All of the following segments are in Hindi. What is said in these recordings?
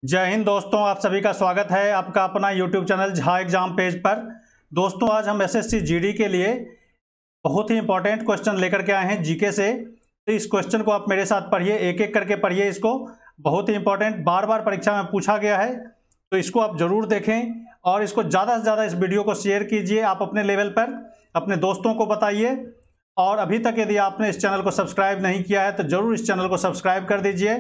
जय हिंद दोस्तों, आप सभी का स्वागत है आपका अपना YouTube channel Jha exam page पर। दोस्तों आज हम एसएससी जीडी के लिए बहुत ही इंपॉर्टेंट क्वेश्चन लेकर के आए हैं जीके से। तो इस क्वेश्चन को आप मेरे साथ पढ़िए, एक एक करके पढ़िए इसको। बहुत ही इंपॉर्टेंट, बार बार परीक्षा में पूछा गया है, तो इसको आप जरूर देखें और इसको ज़्यादा से ज़्यादा इस वीडियो को शेयर कीजिए आप अपने लेवल पर, अपने दोस्तों को बताइए। और अभी तक यदि आपने इस चैनल को सब्सक्राइब नहीं किया है तो ज़रूर इस चैनल को सब्सक्राइब कर दीजिए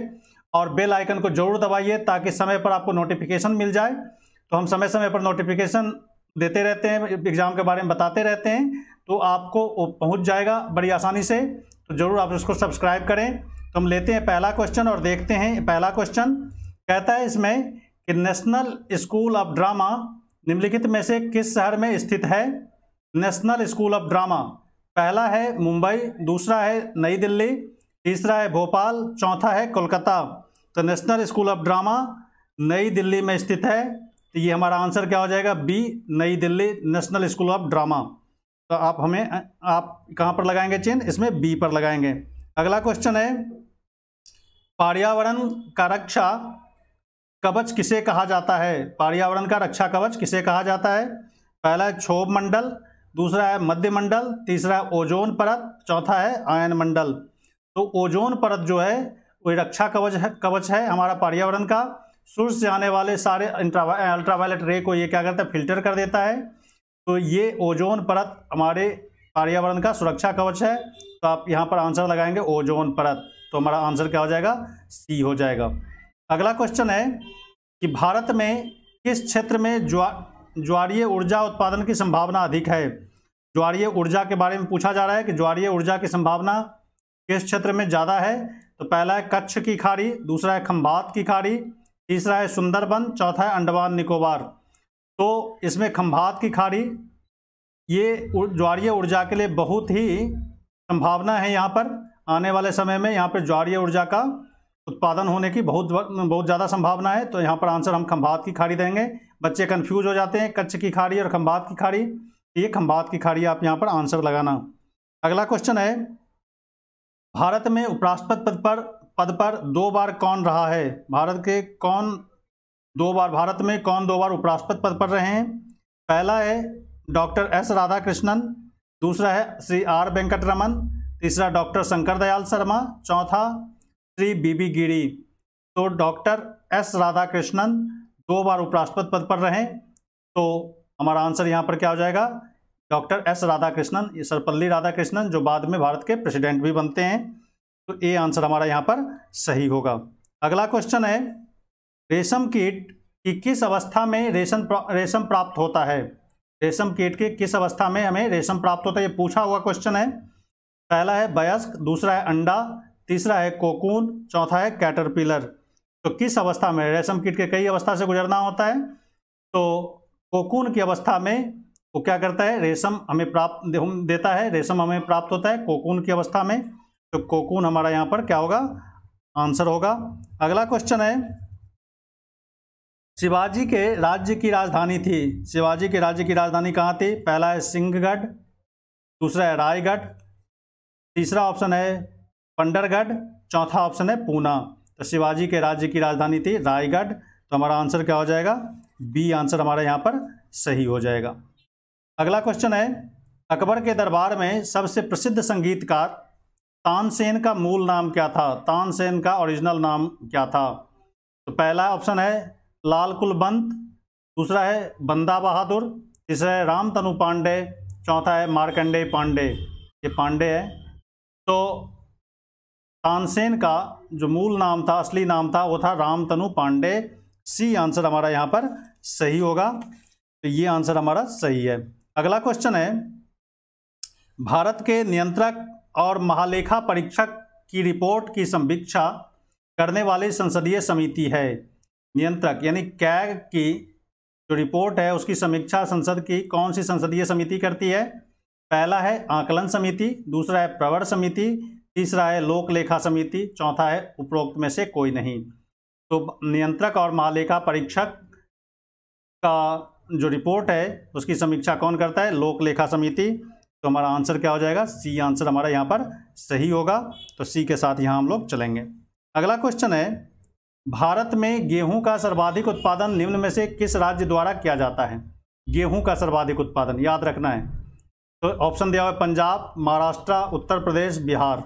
और बेल आइकन को जरूर दबाइए ताकि समय पर आपको नोटिफिकेशन मिल जाए। तो हम समय समय पर नोटिफिकेशन देते रहते हैं, एग्ज़ाम के बारे में बताते रहते हैं, तो आपको वो पहुंच जाएगा बड़ी आसानी से। तो ज़रूर आप उसको सब्सक्राइब करें। तो हम लेते हैं पहला क्वेश्चन और देखते हैं। पहला क्वेश्चन कहता है इसमें कि नेशनल स्कूल ऑफ ड्रामा निम्नलिखित में से किस शहर में स्थित है। नेशनल स्कूल ऑफ ड्रामा, पहला है मुंबई, दूसरा है नई दिल्ली, तीसरा है भोपाल, चौथा है कोलकाता। तो नेशनल स्कूल ऑफ ड्रामा नई दिल्ली में स्थित है, तो ये हमारा आंसर क्या हो जाएगा, बी, नई Delhi national school of drama. तो आप कहाँ पर लगाएंगे चिन्ह, इसमें बी पर लगाएंगे। अगला क्वेश्चन है पर्यावरण का रक्षा कवच किसे कहा जाता है। पर्यावरण का रक्षा कवच किसे कहा जाता है। पहला है क्षोभ मंडल, दूसरा है मध्य मंडल, तीसरा है ओजोन परत, चौथा है आयन मंडल। तो ओजोन परत जो है वो रक्षा कवच है हमारा पर्यावरण का। सूर्य से आने वाले सारे अल्ट्रावायलेट रे को ये क्या करता है, फिल्टर कर देता है। तो ये ओजोन परत हमारे पर्यावरण का सुरक्षा कवच है। तो आप यहाँ पर आंसर लगाएंगे ओजोन परत, तो हमारा आंसर क्या हो जाएगा, सी हो जाएगा। अगला क्वेश्चन है कि भारत में किस क्षेत्र में ज्वारीय ऊर्जा उत्पादन की संभावना अधिक है। ज्वारीय ऊर्जा के बारे में पूछा जा रहा है कि ज्वारीय ऊर्जा की संभावना किस क्षेत्र में ज़्यादा है। तो पहला है कच्छ की खाड़ी, दूसरा है खंभात की खाड़ी, तीसरा है सुंदरबन, चौथा है अंडमान निकोबार। तो इसमें खंभात की खाड़ी ये ज्वारीय ऊर्जा के लिए बहुत ही संभावना है। यहाँ पर आने वाले समय में यहाँ पर ज्वारीय ऊर्जा का उत्पादन होने की बहुत ज़्यादा संभावना है। तो यहाँ पर आंसर हम खंभात की खाड़ी देंगे। बच्चे कंफ्यूज हो जाते हैं कच्छ की खाड़ी और खंभात की खाड़ी, ये खंभात की खाड़ी आप यहाँ पर आंसर लगाना। अगला क्वेश्चन है भारत में उपराष्ट्रपति पद पर 2 बार कौन रहा है। भारत में कौन 2 बार उपराष्ट्रपति पद पर रहे हैं। पहला है डॉक्टर एस राधाकृष्णन, दूसरा है श्री आर वेंकटरमन, तीसरा डॉक्टर शंकर दयाल शर्मा, चौथा श्री बीबी गिरी। तो डॉक्टर एस राधाकृष्णन 2 बार उपराष्ट्रपति पद पर रहे, तो हमारा आंसर यहाँ पर क्या हो जाएगा, डॉक्टर एस राधाकृष्णन, ये सर्वपल्ली राधाकृष्णन जो बाद में भारत के प्रेसिडेंट भी बनते हैं। तो ये आंसर हमारा यहाँ पर सही होगा। अगला क्वेश्चन है रेशम कीट की किस अवस्था में रेशम प्राप्त होता है। रेशम कीट के किस अवस्था में हमें रेशम प्राप्त होता है, ये पूछा हुआ क्वेश्चन है। पहला है वयस्क, दूसरा है अंडा, तीसरा है कोकून, चौथा है कैटरपिलर। तो किस अवस्था में, रेशम कीट के कई अवस्था से गुजरना होता है। तो कोकून की अवस्था में वो क्या करता है, रेशम हमें प्राप्त देता है, रेशम हमें प्राप्त होता है कोकून की अवस्था में। तो कोकून हमारा यहाँ पर क्या होगा, आंसर होगा। अगला क्वेश्चन है शिवाजी के राज्य की राजधानी थी। शिवाजी के राज्य की राजधानी कहाँ थी। पहला है सिंहगढ़, दूसरा है रायगढ़, तीसरा ऑप्शन है पंडरगढ़, चौथा ऑप्शन है पूना। तो शिवाजी के राज्य की राजधानी थी रायगढ़। तो हमारा आंसर क्या हो जाएगा, बी आंसर हमारा यहाँ पर सही हो जाएगा। अगला क्वेश्चन है अकबर के दरबार में सबसे प्रसिद्ध संगीतकार तानसेन का मूल नाम क्या था। तानसेन का ओरिजिनल नाम क्या था। तो पहला ऑप्शन है लाल कुलबंत, दूसरा है बंदा बहादुर, तीसरा है रामतनु पांडे, चौथा है मार्कंडेय पांडे। ये पांडे है। तो तानसेन का जो मूल नाम था, असली नाम था, वो था रामतनु पांडे। सी आंसर हमारा यहाँ पर सही होगा। तो ये आंसर हमारा सही है। अगला क्वेश्चन है भारत के नियंत्रक और महालेखा परीक्षक की रिपोर्ट की समीक्षा करने वाली संसदीय समिति है। नियंत्रक यानी कैग की जो रिपोर्ट है उसकी समीक्षा संसद की कौन सी संसदीय समिति करती है। पहला है आकलन समिति, दूसरा है प्रवर समिति, तीसरा है लोक लेखा समिति, चौथा है उपरोक्त में से कोई नहीं। तो नियंत्रक और महालेखा परीक्षक का जो रिपोर्ट है उसकी समीक्षा कौन करता है, लोक लेखा समिति। तो हमारा आंसर क्या हो जाएगा, सी आंसर हमारा यहाँ पर सही होगा। तो सी के साथ यहाँ हम लोग चलेंगे। अगला क्वेश्चन है भारत में गेहूं का सर्वाधिक उत्पादन निम्न में से किस राज्य द्वारा किया जाता है? गेहूं का सर्वाधिक उत्पादन याद रखना है। तो ऑप्शन दिया हुआ है पंजाब, महाराष्ट्र, उत्तर प्रदेश, बिहार।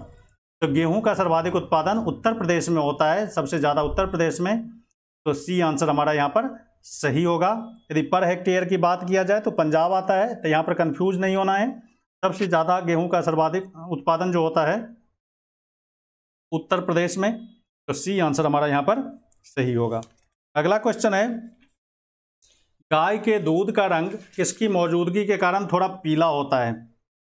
तो गेहूं का सर्वाधिक उत्पादन उत्तर प्रदेश में होता है, सबसे ज़्यादा उत्तर प्रदेश में। तो सी आंसर हमारा यहाँ पर सही होगा। यदि पर हेक्टेयर की बात किया जाए तो पंजाब आता है, तो यहाँ पर कंफ्यूज नहीं होना है। सबसे ज़्यादा गेहूं का सर्वाधिक उत्पादन जो होता है उत्तर प्रदेश में। तो सी आंसर हमारा यहाँ पर सही होगा। अगला क्वेश्चन है, गाय के दूध का रंग किसकी मौजूदगी के कारण थोड़ा पीला होता है?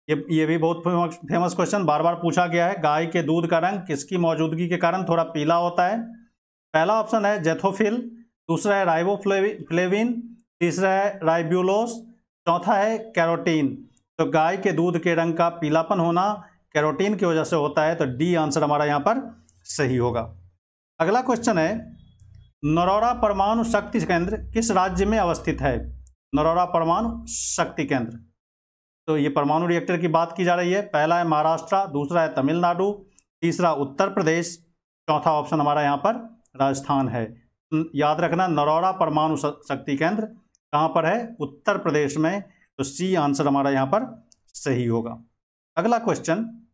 ये भी बहुत फेमस क्वेश्चन बार बार पूछा गया है। गाय के दूध का रंग किसकी मौजूदगी के कारण थोड़ा पीला होता है? पहला ऑप्शन है जेथोफिल, दूसरा है राइबोफ्लेविन, तीसरा है राइब्यूलोस, चौथा है कैरोटीन। तो गाय के दूध के रंग का पीलापन होना कैरोटीन की वजह से होता है। तो डी आंसर हमारा यहाँ पर सही होगा। अगला क्वेश्चन है, नरौरा परमाणु शक्ति केंद्र किस राज्य में अवस्थित है? नरौरा परमाणु शक्ति केंद्र, तो ये परमाणु रिएक्टर की बात की जा रही है। पहला है महाराष्ट्र, दूसरा है तमिलनाडु, तीसरा उत्तर प्रदेश, चौथा ऑप्शन हमारा यहाँ पर राजस्थान है। याद रखना, नरौरा परमाणु शक्ति केंद्र कहाँ पर है? उत्तर प्रदेश में। तो सी आंसर हमारा यहाँ पर सही होगा। अगला क्वेश्चन,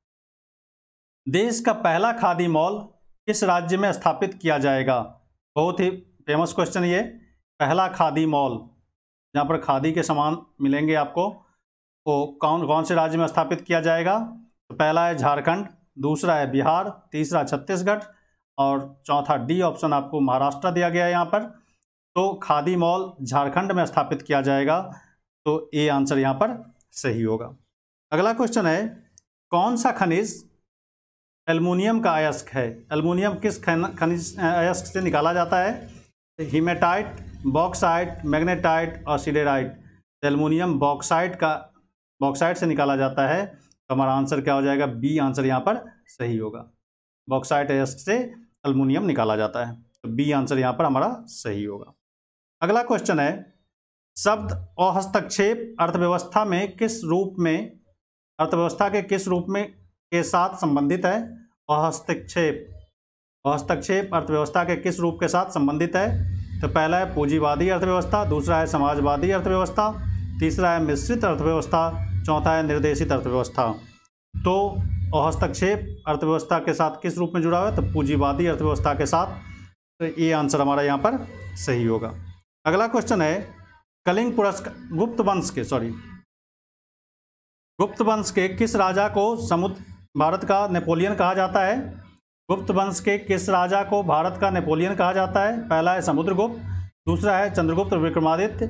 देश का पहला खादी मॉल किस राज्य में स्थापित किया जाएगा? बहुत ही फेमस क्वेश्चन ये। पहला खादी मॉल जहाँ पर खादी के सामान मिलेंगे आपको, वो कौन कौन से राज्य में स्थापित किया जाएगा? तो पहला है झारखंड, दूसरा है बिहार, तीसरा छत्तीसगढ़ और चौथा डी ऑप्शन आपको महाराष्ट्र दिया गया है यहाँ पर। तो खादी मॉल झारखंड में स्थापित किया जाएगा। तो ए आंसर यहाँ पर सही होगा। अगला क्वेश्चन है, कौन सा खनिज एल्युमिनियम का अयस्क है? एल्युमिनियम किस खनिज अयस्क से निकाला जाता है? हीमेटाइट, बॉक्साइट, मैग्नेटाइट और सिडेराइट। एल्युमिनियम बॉक्साइट से निकाला जाता है। तो हमारा आंसर क्या हो जाएगा? बी आंसर यहाँ पर सही होगा। बॉक्साइट अयस्क से एल्युमिनियम निकाला जाता है। तो बी आंसर यहाँ पर हमारा सही होगा। अगला क्वेश्चन है, शब्द अहस्तक्षेप अर्थव्यवस्था में किस रूप में, अर्थव्यवस्था के किस रूप में के साथ संबंधित है? हस्तक्षेप अर्थव्यवस्था के किस रूप के साथ संबंधित है? तो पहला है पूंजीवादी अर्थव्यवस्था, दूसरा है समाजवादी अर्थव्यवस्था, तीसरा है मिश्रित अर्थव्यवस्था, चौथा है निर्देशित अर्थव्यवस्था। तो हस्तक्षेप अर्थव्यवस्था के साथ किस रूप में जुड़ा हुआ है? तो पूंजीवादी अर्थव्यवस्था के साथ। तो ये आंसर हमारा यहाँ पर सही होगा। अगला क्वेश्चन है, कलिंग पुरस्कार गुप्त वंश के किस राजा को भारत का नेपोलियन कहा जाता है? गुप्त वंश के किस राजा को भारत का नेपोलियन कहा जाता है? पहला है समुद्रगुप्त, दूसरा है चंद्रगुप्त विक्रमादित्य,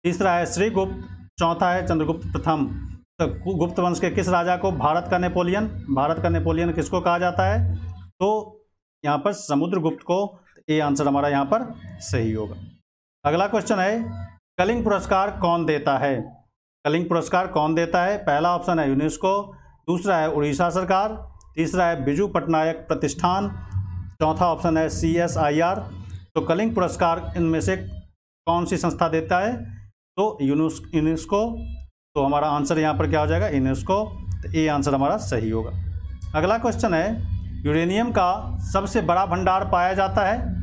तीसरा है श्रीगुप्त, चौथा है चंद्रगुप्त प्रथम। तो गुप्त वंश के किस राजा को भारत का नेपोलियन किसको कहा जाता है? तो यहाँ पर समुद्रगुप्त को। ये आंसर हमारा यहाँ पर सही होगा। अगला क्वेश्चन है, कलिंग पुरस्कार कौन देता है? कलिंग पुरस्कार कौन देता है? पहला ऑप्शन है यूनेस्को, दूसरा है उड़ीसा सरकार, तीसरा है बिजू पटनायक प्रतिष्ठान, चौथा ऑप्शन है CSIR। तो कलिंग पुरस्कार इनमें से कौन सी संस्था देता है? तो यूनेस्को। तो हमारा आंसर यहाँ पर क्या हो जाएगा? यूनेस्को। तो ये आंसर हमारा सही होगा। अगला क्वेश्चन है, यूरेनियम का सबसे बड़ा भंडार पाया जाता है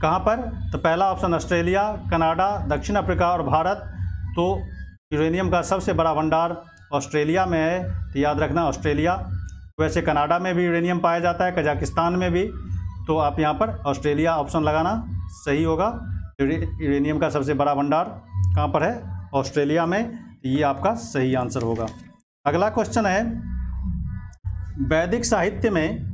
कहाँ पर? तो पहला ऑप्शन ऑस्ट्रेलिया, कनाडा, दक्षिण अफ्रीका और भारत। तो यूरेनियम का सबसे बड़ा भंडार ऑस्ट्रेलिया में है। तो याद रखना ऑस्ट्रेलिया। वैसे कनाडा में भी यूरेनियम पाया जाता है, कजाकिस्तान में भी। तो आप यहाँ पर ऑस्ट्रेलिया ऑप्शन लगाना सही होगा। यूरेनियम का सबसे बड़ा भंडार कहाँ पर है? ऑस्ट्रेलिया में। ये आपका सही आंसर होगा। अगला क्वेश्चन है, वैदिक साहित्य में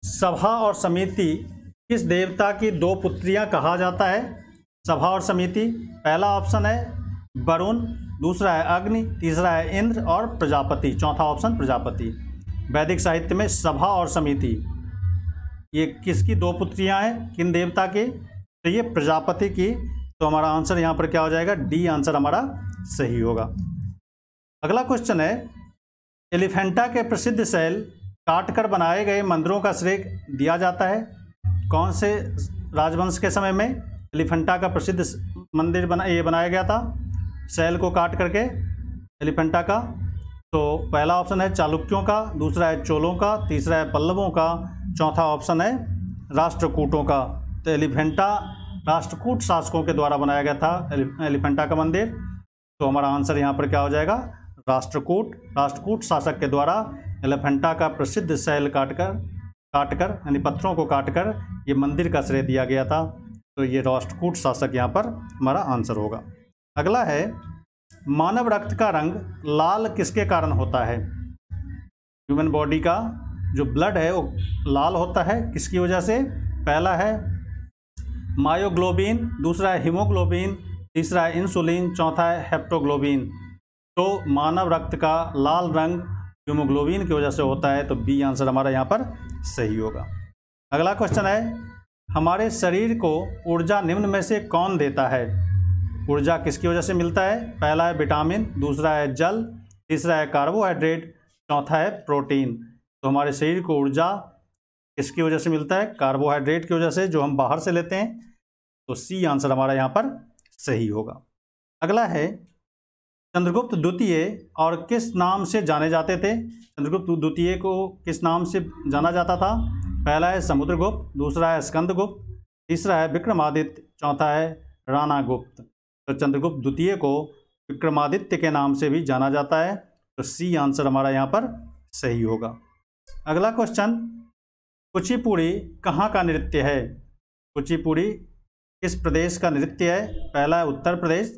सभा और समिति किस देवता की दो पुत्रियां कहा जाता है? सभा और समिति, पहला ऑप्शन है वरुण, दूसरा है अग्नि, तीसरा है इंद्र और प्रजापति, चौथा ऑप्शन प्रजापति। वैदिक साहित्य में सभा और समिति ये किसकी दो पुत्रियां हैं? किन देवता की? तो ये प्रजापति की। तो हमारा आंसर यहाँ पर क्या हो जाएगा? डी आंसर हमारा सही होगा। अगला क्वेश्चन है, एलिफेंटा के प्रसिद्ध शैल काटकर बनाए गए मंदिरों का श्रेय दिया जाता है कौन से राजवंश के समय में? एलिफेंटा का प्रसिद्ध मंदिर बनाया गया था शैल को काट करके, एलिफेंटा का। तो पहला ऑप्शन है चालुक्यों का, दूसरा है चोलों का, तीसरा है पल्लवों का, चौथा ऑप्शन है राष्ट्रकूटों का? तो एलिफेंटा राष्ट्रकूट शासकों के द्वारा बनाया गया था एलिफेंटा का मंदिर। तो हमारा आंसर यहाँ पर क्या हो जाएगा? राष्ट्रकूट शासक के द्वारा एलिफेंटा का प्रसिद्ध शैल काटकर यानी पत्थरों को काटकर ये मंदिर का श्रेय दिया गया था। तो ये राष्ट्रकूट शासक यहाँ पर हमारा आंसर होगा। अगला है, मानव रक्त का रंग लाल किसके कारण होता है? ह्यूमन बॉडी का जो ब्लड है वो लाल होता है किसकी वजह से? पहला है मायोग्लोबिन, दूसरा है हीमोग्लोबिन, तीसरा है इंसुलिन, चौथा है हेप्टोग्लोबिन। तो मानव रक्त का लाल रंग हीमोग्लोबिन की वजह से होता है। तो बी आंसर हमारा यहाँ पर सही होगा। अगला क्वेश्चन है, हमारे शरीर को ऊर्जा निम्न में से कौन देता है? ऊर्जा किसकी वजह से मिलता है? पहला है विटामिन, दूसरा है जल, तीसरा है कार्बोहाइड्रेट, चौथा है प्रोटीन। तो हमारे शरीर को ऊर्जा किसकी वजह से मिलता है? कार्बोहाइड्रेट की वजह से, जो हम बाहर से लेते हैं। तो सी आंसर हमारा यहाँ पर सही होगा। अगला है, चंद्रगुप्त द्वितीय और किस नाम से जाने जाते थे? चंद्रगुप्त द्वितीय को किस नाम से जाना जाता था? पहला है समुद्रगुप्त, दूसरा है स्कंदगुप्त, तीसरा है विक्रमादित्य, चौथा है राणागुप्त। तो चंद्रगुप्त द्वितीय को विक्रमादित्य के नाम से भी जाना जाता है। तो सी आंसर हमारा यहाँ पर सही होगा। अगला क्वेश्चन, कुचिपुड़ी कहाँ का नृत्य है? कुचिपुड़ी किस प्रदेश का नृत्य है? पहला है उत्तर प्रदेश,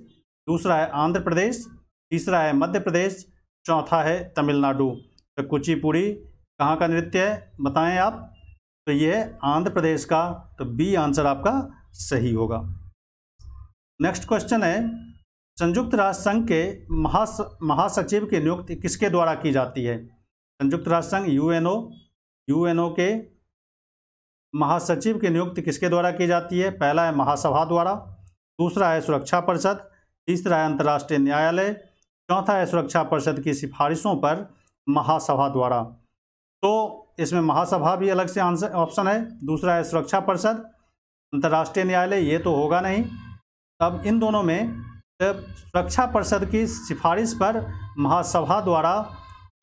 दूसरा है आंध्र प्रदेश, तीसरा है मध्य प्रदेश, चौथा है तमिलनाडु। तो कुचिपुड़ी कहाँ का नृत्य है बताएं आप? तो ये है आंध्र प्रदेश का। तो बी आंसर आपका सही होगा। नेक्स्ट क्वेश्चन है, संयुक्त राष्ट्र संघ के महासचिव की नियुक्ति किसके द्वारा की जाती है? संयुक्त राष्ट्र संघ यूएनओ के महासचिव की नियुक्ति किसके द्वारा की जाती है? पहला है महासभा द्वारा, दूसरा है सुरक्षा परिषद, तीसरा है अंतर्राष्ट्रीय न्यायालय, चौथा है सुरक्षा परिषद की सिफारिशों पर महासभा द्वारा। तो इसमें महासभा भी अलग से आंसर ऑप्शन है, दूसरा है सुरक्षा परिषद, अंतर्राष्ट्रीय न्यायालय ये तो होगा नहीं। अब इन दोनों में सुरक्षा परिषद की सिफारिश पर महासभा द्वारा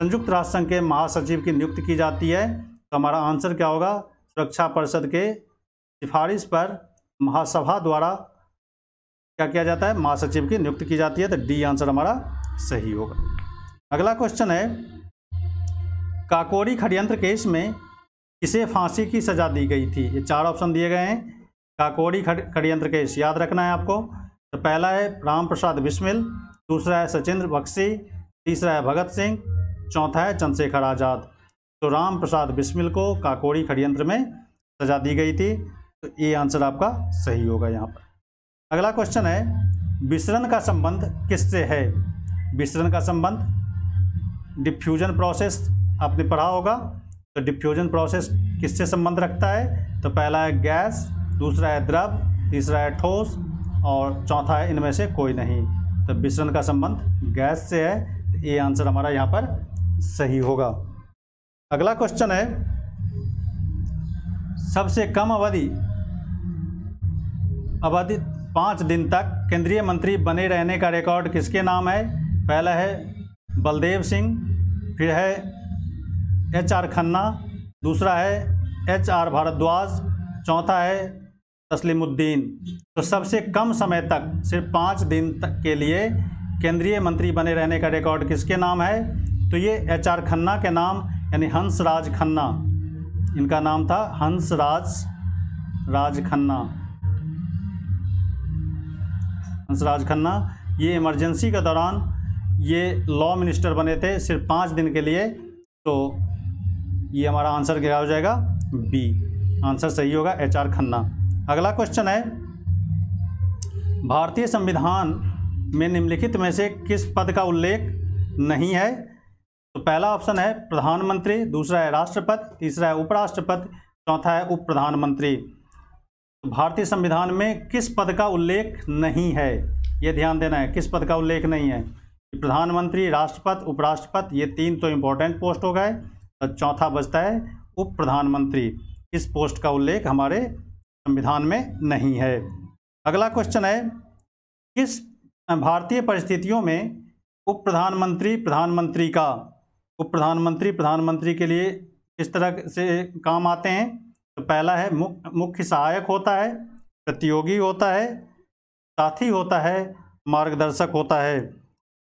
संयुक्त राष्ट्र संघ के महासचिव की नियुक्ति की जाती है। तो हमारा आंसर क्या होगा? सुरक्षा परिषद के सिफारिश पर महासभा द्वारा क्या किया जाता है? महासचिव की नियुक्ति की जाती है। तो डी आंसर हमारा सही होगा। अगला क्वेश्चन है, काकोरी षड्यंत्र केस में किसे फांसी की सजा दी गई थी? ये चार ऑप्शन दिए गए हैं। काकोरी षड्यंत्र केस याद रखना है आपको। तो पहला है राम प्रसाद बिस्मिल, दूसरा है सचिंद्र बख्शी, तीसरा है भगत सिंह, चौथा है चंद्रशेखर आज़ाद। तो राम प्रसाद बिस्मिल को काकोरी षड्यंत्र में सजा दी गई थी। तो ये आंसर आपका सही होगा यहाँ पर। अगला क्वेश्चन है, विसरण का संबंध किससे है? विसरण का संबंध डिफ्यूजन प्रोसेस आपने पढ़ा होगा। तो डिफ्यूजन प्रोसेस किससे संबंध रखता है? तो पहला है गैस, दूसरा है द्रव, तीसरा है ठोस और चौथा है इनमें से कोई नहीं। तो विसरण का संबंध गैस से है। तो ये आंसर हमारा यहाँ पर सही होगा। अगला क्वेश्चन है, सबसे कम अवधि 5 दिन तक केंद्रीय मंत्री बने रहने का रिकॉर्ड किसके नाम है? पहला है बलदेव सिंह, फिर है HR खन्ना, दूसरा है HR भारद्वाज, चौथा है तस्लीमुद्दीन। तो सबसे कम समय तक सिर्फ 5 दिन तक के लिए केंद्रीय मंत्री बने रहने का रिकॉर्ड किसके नाम है? तो ये HR खन्ना के नाम यानी हंसराज खन्ना, इनका नाम था हंसराज खन्ना। ये इमरजेंसी के दौरान ये लॉ मिनिस्टर बने थे सिर्फ 5 दिन के लिए। तो ये हमारा आंसर क्या हो जाएगा? बी आंसर सही होगा, HR खन्ना। अगला क्वेश्चन है, भारतीय संविधान में निम्नलिखित में से किस पद का उल्लेख नहीं है? तो पहला ऑप्शन है प्रधानमंत्री, दूसरा है राष्ट्रपति, तीसरा है उपराष्ट्रपति, चौथा है उप प्रधानमंत्री। तो भारतीय संविधान में किस पद का उल्लेख नहीं है? ये ध्यान देना है, किस पद का उल्लेख नहीं है। प्रधानमंत्री, राष्ट्रपति, उपराष्ट्रपति ये 3 तो इम्पोर्टेंट पोस्ट हो गए। तो चौथा बचता है उप प्रधानमंत्री। इस पोस्ट का उल्लेख हमारे संविधान में नहीं है। अगला क्वेश्चन है, किस भारतीय परिस्थितियों में उप प्रधानमंत्री प्रधानमंत्री के लिए किस तरह से काम आते हैं? तो पहला है मुख्य सहायक होता है, प्रतियोगी होता है, साथी होता है, मार्गदर्शक होता है।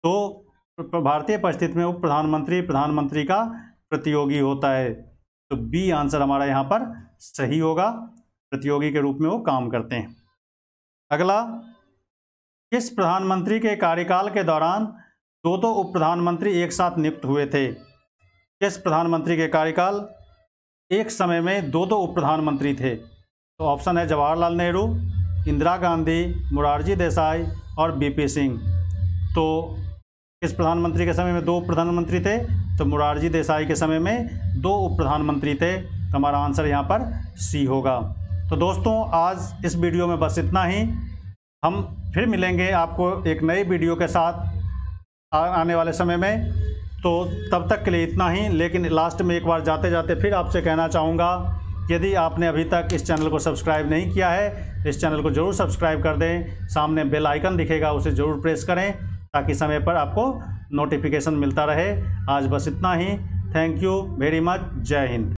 तो भारतीय परिस्थिति में उप प्रधानमंत्री प्रधानमंत्री का प्रतियोगी होता है। तो बी आंसर हमारा यहाँ पर सही होगा, प्रतियोगी के रूप में वो काम करते हैं। अगला, किस प्रधानमंत्री के कार्यकाल के दौरान दो उप प्रधानमंत्री एक साथ नियुक्त हुए थे? किस प्रधानमंत्री के कार्यकाल एक समय में दो उप प्रधानमंत्री थे? तो ऑप्शन है जवाहरलाल नेहरू, इंदिरा गांधी, मोरारजी देसाई और बीपी सिंह। तो किस प्रधानमंत्री के समय में दो उप प्रधानमंत्री थे? तो मोरारजी देसाई के समय में दो उप प्रधानमंत्री थे। तो हमारा आंसर यहाँ पर सी होगा। तो दोस्तों, आज इस वीडियो में बस इतना ही। हम फिर मिलेंगे आपको एक नई वीडियो के साथ आने वाले समय में। तो तब तक के लिए इतना ही। लेकिन लास्ट में एक बार जाते जाते फिर आपसे कहना चाहूँगा, यदि आपने अभी तक इस चैनल को सब्सक्राइब नहीं किया है, इस चैनल को ज़रूर सब्सक्राइब कर दें। सामने बेल आइकन दिखेगा, उसे ज़रूर प्रेस करें ताकि समय पर आपको नोटिफिकेशन मिलता रहे। आज बस इतना ही। Thank you very much. जय हिंद।